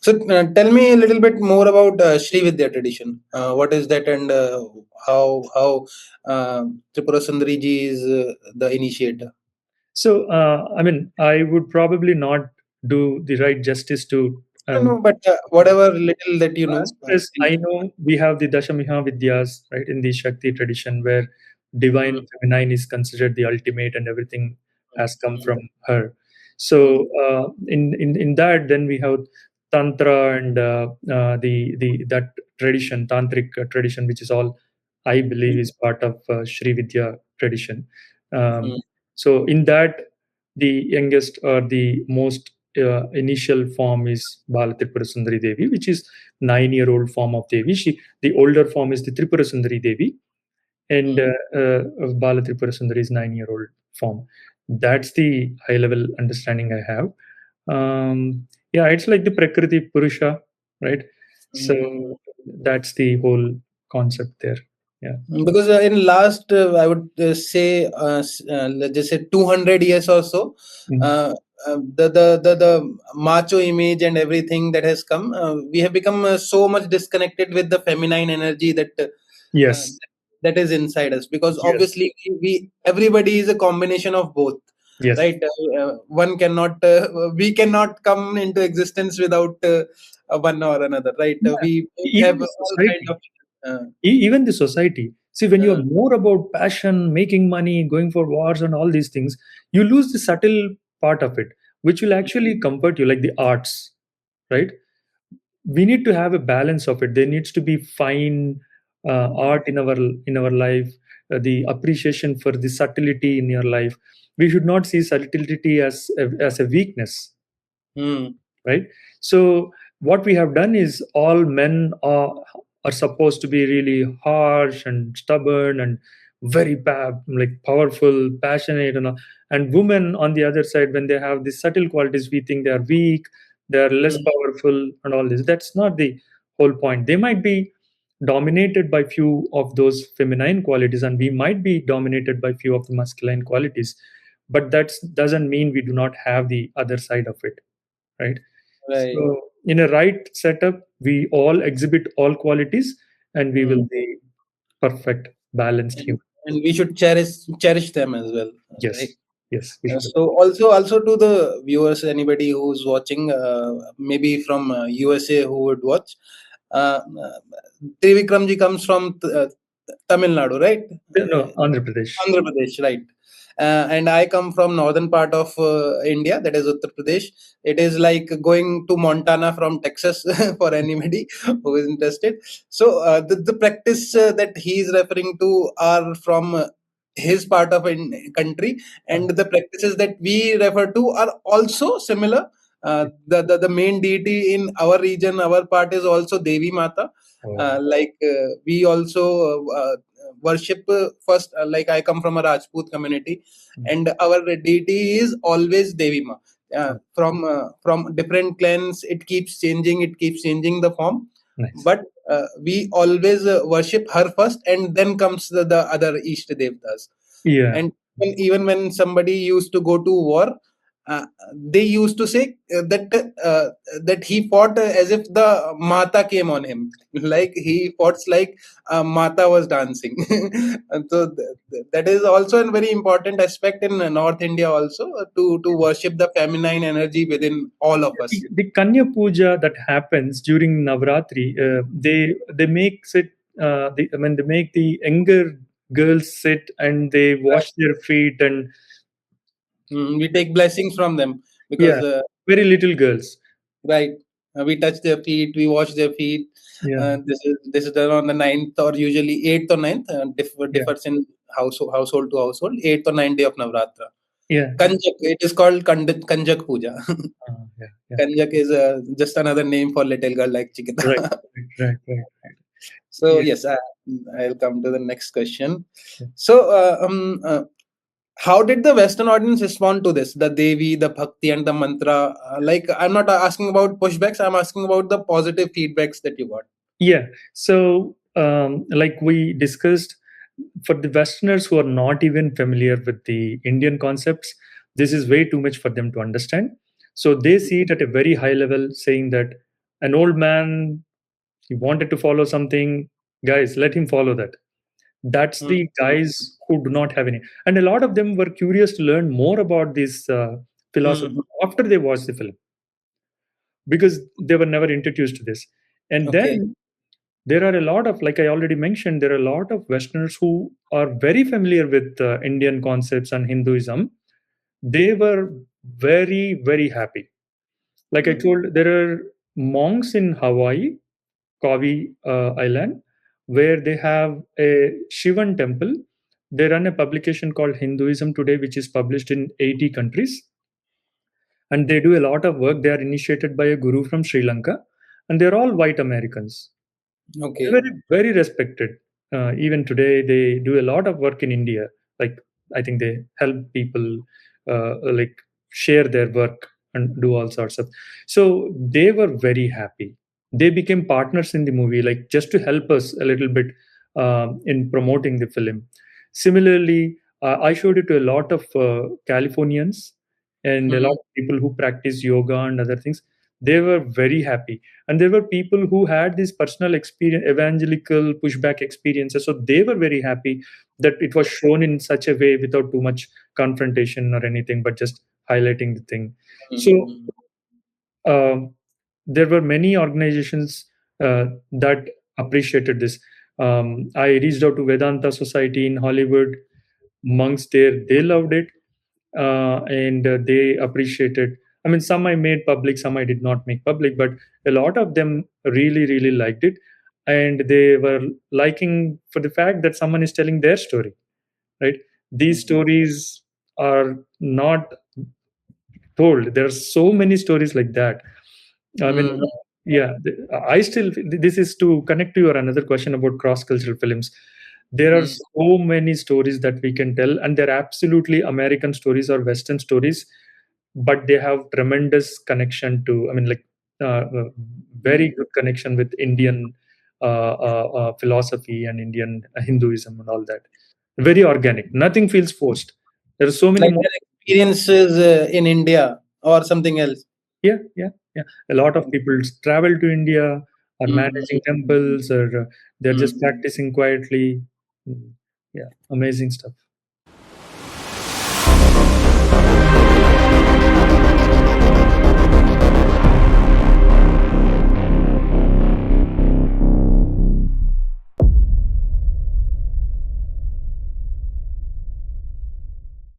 So tell me a little bit more about Sri Vidya tradition. What is that, and how Tripura Sundari ji is the initiator? So, I mean, I would probably not do the right justice to. No, but whatever little that you know. As I know, we have the Dashamiha Vidyas, right, in the Shakti tradition, where divine Mm, feminine is considered the ultimate, and everything has come mm, from her. So, mm, in that, then we have Tantra and the that tradition, tantric tradition, which is all I believe is part of Sri Vidya tradition. mm, Um, so, in that, the youngest or the most initial form is Bala Tripura Sundari Devi, which is 9-year-old form of Devi. The older form is the Tripura Sundari Devi, and mm. Bala Tripura Sundari is 9-year-old form. That's the high level understanding I have. Yeah, it's like the Prakriti Purusha, right? So Mm. that's the whole concept there. Yeah. Because in last, I would say, let's just say 200 years or so, Mhm. uh, the macho image and everything that has come, we have become so much disconnected with the feminine energy uh, Yes. that is inside us. Because Yes. obviously, we everybody is a combination of both, Yes. right? One cannot, we cannot come into existence without one or another, right? Yeah. We both Even have the all kind society. of. Uh, Even the society, see, when you're uh, more about passion, making money, going for wars and all these things, you lose the subtle part of it, which will actually comfort you, like the arts, right? We need to have a balance of it. There needs to be fine art in our life, the appreciation for the subtlety in your life. We should not see subtlety as a weakness, mm, right? So what we have done is all men are supposed to be really harsh and stubborn and very like powerful, passionate, and women on the other side, when they have these subtle qualities, we think they are weak, they are less mm. powerful, and all this. That's not the whole point. They might be dominated by few of those feminine qualities, and we might be dominated by few of the masculine qualities, but that doesn't mean we do not have the other side of it, right? Right. So, in a right setup, we all exhibit all qualities, and we will Mm. be perfect, balanced And, human. and we should cherish them as well, right? Yes, yes, we should. So also to the viewers, anybody who's watching, maybe from USA who would watch, Trivikram ji comes from Tamil Nadu, right? No, Andhra Pradesh. Andhra Pradesh, right? And I come from northern part of India, that is Uttar Pradesh. It is like going to Montana from Texas for anybody who is interested. So the practice that he is referring to are from his part of country, and the practices that we refer to are also similar. The main deity in our region, our part, is also Devi Mata. Oh. We also worship first, like I come from a Rajput community, Mm. and our deity is always Devi Ma. Oh, From different clans, it keeps changing the form, nice. but we always worship her first, and then comes the other Ishta Devtas. Yeah. And even when somebody used to go to war, they used to say that he fought as if the Mata came on him, like he fought like Mata was dancing. And so that is also a very important aspect in North India also, to worship the feminine energy within all of us. The Kanya Puja that happens during Navratri, they makes it. I mean, they make the younger girls sit and they Right. wash their feet, and We take blessings from them yeah, because very little girls. right. We touch their feet, we wash their feet. Yeah, This is done on the ninth, or usually eighth or ninth. yeah, Differs in household to household. Eighth or ninth day of Navratra. yeah, Kanjak. It is called Kanjak Puja. yeah, yeah. Kanjak is just another name for little girl like Right, Chiquita. right. So Yeah, yes, I'll come to the next question. yeah. So how did the Western audience respond to this? The Devi, the Bhakti, and the mantra. Like, I'm not asking about pushbacks. I'm asking about the positive feedbacks that you got. Yeah. So, like we discussed, for the Westerners who are not even familiar with the Indian concepts, this is way too much for them to understand. So they see it at a very high level, saying that An old man, he wanted to follow something. Guys, let him follow that. That's Mm, the guys who do not have any. And a lot of them were curious to learn more about this philosophy mm, after they watched the film, because they were never introduced to this. And okay. then there are a lot of, like I already mentioned, there are a lot of Westerners who are very familiar with Indian concepts and Hinduism. They were very, very happy. Like I Mm, told, there are monks in Hawaii, Kauai Island, where they have a Shivan temple. They run a publication called Hinduism Today, which is published in 80 countries. And they do a lot of work. They are initiated by a guru from Sri Lanka, and they're all white Americans. okay. Very, very respected. Even today, they do a lot of work in India. Like, I think they help people like share their work and do all sorts of. So they were very happy. They became partners in the movie, like just to help us a little bit in promoting the film. Similarly, I showed it to a lot of Californians and a lot Mm, of people who practice yoga and other things. They were very happy, and there were people who had this personal experience, evangelical pushback experiences, so they were very happy that it was shown in such a way without too much confrontation or anything, but just highlighting the thing. So mm, um, there were many organizations that appreciated this. I reached out to Vedanta Society in Hollywood. Monks there, they loved it, and they appreciated. I mean, some I made public, some I did not make public, but a lot of them really, really liked it, and they were liking for the fact that someone is telling their story. Right? These mm, stories are not told. There are so many stories like that. I mean, mm, yeah, I still, this is to connect to your another question about cross cultural films. There are mm, so many stories that we can tell, and they're absolutely American stories or Western stories, but they have tremendous connection to, I mean, like, very mm. good connection with Indian philosophy and Indian Hinduism and all that. Very organic. Nothing feels forced. There are so many Like more. their experiences in India or something else. Yeah, yeah, yeah. A lot of people travel to India, are Mm, managing temples, or they're just mm. practicing quietly. Mm, yeah, amazing stuff.